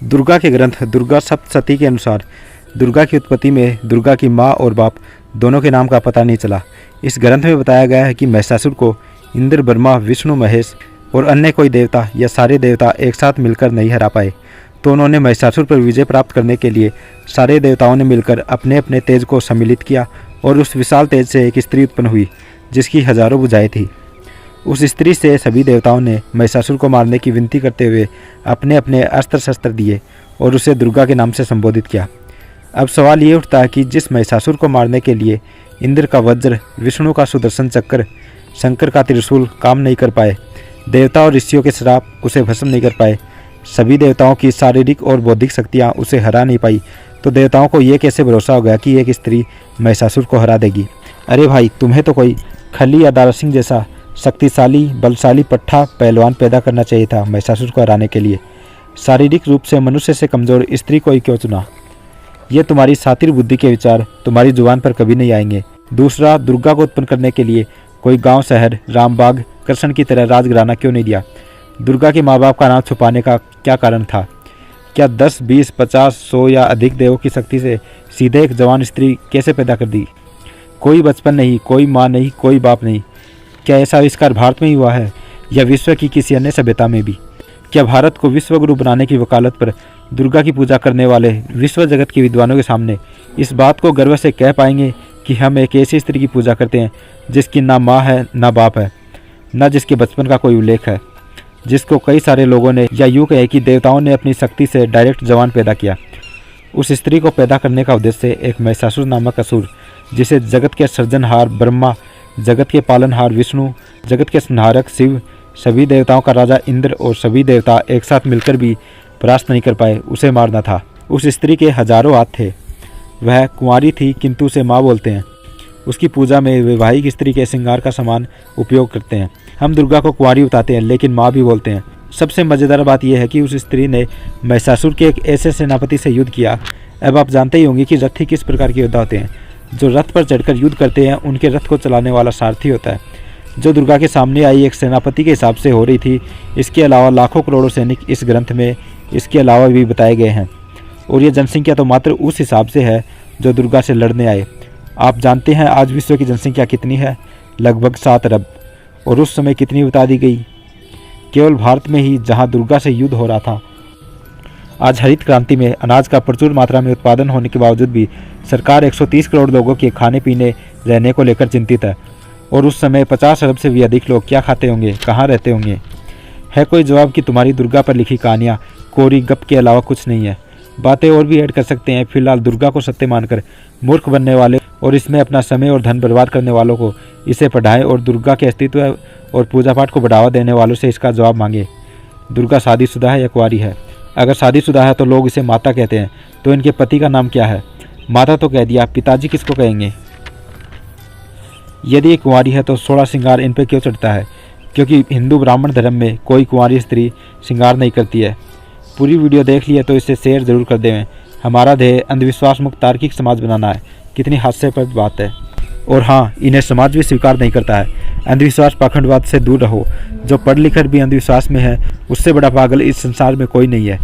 दुर्गा के ग्रंथ दुर्गा सप्तशती के अनुसार दुर्गा की उत्पत्ति में दुर्गा की माँ और बाप दोनों के नाम का पता नहीं चला। इस ग्रंथ में बताया गया है कि महिषासुर को इंद्र, ब्रह्मा, विष्णु, महेश और अन्य कोई देवता या सारे देवता एक साथ मिलकर नहीं हरा पाए, तो उन्होंने महिषासुर पर विजय प्राप्त करने के लिए सारे देवताओं ने मिलकर अपने अपने तेज को सम्मिलित किया और उस विशाल तेज से एक स्त्री उत्पन्न हुई जिसकी हजारों भुजाएं थी। उस स्त्री से सभी देवताओं ने महिषासुर को मारने की विनती करते हुए अपने अपने अस्त्र शस्त्र दिए और उसे दुर्गा के नाम से संबोधित किया। अब सवाल ये उठता है कि जिस महिषासुर को मारने के लिए इंद्र का वज्र, विष्णु का सुदर्शन चक्र, शंकर का त्रिशूल काम नहीं कर पाए, देवता और ऋषियों के श्राप उसे भस्म नहीं कर पाए, सभी देवताओं की शारीरिक और बौद्धिक शक्तियाँ उसे हरा नहीं पाई, तो देवताओं को ये कैसे भरोसा हो गया कि एक स्त्री महिषासुर को हरा देगी। अरे भाई, तुम्हें तो कोई खली या दारा सिंह जैसा शक्तिशाली बलशाली पट्टा पहलवान पैदा करना चाहिए था महिषासुर को हराने के लिए। शारीरिक रूप से मनुष्य से कमज़ोर स्त्री को ही क्यों चुना? ये तुम्हारी सातिर बुद्धि के विचार तुम्हारी जुबान पर कभी नहीं आएंगे। दूसरा, दुर्गा को उत्पन्न करने के लिए कोई गांव शहर रामबाग कृष्ण की तरह राजघराना क्यों नहीं दिया? दुर्गा के माँ बाप का नाम छुपाने का क्या कारण था? क्या 10, 20, 50, 100 या अधिक देवों की शक्ति से सीधे एक जवान स्त्री कैसे पैदा कर दी? कोई बचपन नहीं, कोई माँ नहीं, कोई बाप नहीं। क्या ऐसा आविष्कार भारत में ही हुआ है या विश्व की किसी अन्य सभ्यता में भी? क्या भारत को विश्व गुरु बनाने की वकालत पर दुर्गा की पूजा करने वाले विश्व जगत के विद्वानों के सामने इस बात को गर्व से कह पाएंगे कि हम एक ऐसी स्त्री की पूजा करते हैं जिसकी ना माँ है, ना बाप है, ना जिसके बचपन का कोई उल्लेख है, जिसको कई सारे लोगों ने या यूँ कहे कि देवताओं ने अपनी शक्ति से डायरेक्ट जवान पैदा किया? उस स्त्री को पैदा करने का उद्देश्य एक महिषासुर नामक असुर, जिसे जगत के सृजनहार ब्रह्मा, जगत के पालनहार विष्णु, जगत के संहारक शिव, सभी देवताओं का राजा इंद्र और सभी देवता एक साथ मिलकर भी परास्त नहीं कर पाए, उसे मारना था। उस स्त्री के हजारों हाथ थे। वह कुंवारी थी किंतु उसे माँ बोलते हैं। उसकी पूजा में वैवाहिक स्त्री के श्रृंगार का समान उपयोग करते हैं। हम दुर्गा को कुंवारी बताते हैं लेकिन माँ भी बोलते हैं। सबसे मज़ेदार बात यह है कि उस स्त्री ने महिषासुर के एक ऐसे सेनापति से युद्ध किया। अब आप जानते ही होंगे कि रथी किस प्रकार के योद्धा होते हैं। जो रथ पर चढ़कर युद्ध करते हैं उनके रथ को चलाने वाला सारथी होता है, जो दुर्गा के सामने आई एक सेनापति के हिसाब से हो रही थी। इसके अलावा लाखों करोड़ों सैनिक इस ग्रंथ में इसके अलावा भी बताए गए हैं और ये जनसंख्या तो मात्र उस हिसाब से है जो दुर्गा से लड़ने आए। आप जानते हैं आज विश्व की जनसंख्या कितनी है? लगभग 7 अरब। और उस समय कितनी बता दी गई? केवल भारत में ही जहां दुर्गा से युद्ध हो रहा था। आज हरित क्रांति में अनाज का प्रचुर मात्रा में उत्पादन होने के बावजूद भी सरकार 130 करोड़ लोगों के खाने पीने रहने को लेकर चिंतित है। और उस समय 50 अरब से भी अधिक लोग क्या खाते होंगे, कहाँ रहते होंगे? है कोई जवाब कि तुम्हारी दुर्गा पर लिखी कहानियाँ कोरी गप के अलावा कुछ नहीं है? बातें और भी ऐड कर सकते हैं। फिलहाल दुर्गा को सत्य मानकर मूर्ख बनने वाले और इसमें अपना समय और धन बर्बाद करने वालों को इसे पढ़ाएं और दुर्गा के अस्तित्व और पूजा पाठ को बढ़ावा देने वालों से इसका जवाब मांगे। दुर्गा शादीशुदा है या कुंवारी है? अगर शादीशुदा है तो लोग इसे माता कहते हैं, तो इनके पति का नाम क्या है? माता तो कह दिया, पिताजी किसको कहेंगे? यदि एक कुंवारी है तो 16 श्रृंगार इन पर क्यों चढ़ता है? क्योंकि हिंदू ब्राह्मण धर्म में कोई कुंवारी स्त्री श्रृंगार नहीं करती है। पूरी वीडियो देख ली है तो इसे शेयर जरूर कर दें। हमारा ध्येय अंधविश्वास मुक्त तार्किक समाज बनाना है। कितनी हास्यप्रद बात है। और हाँ, इन्हें समाज भी स्वीकार नहीं करता है। अंधविश्वास पाखंडवाद से दूर रहो। जो पढ़ लिख कर भी अंधविश्वास में है उससे बड़ा पागल इस संसार में कोई नहीं है।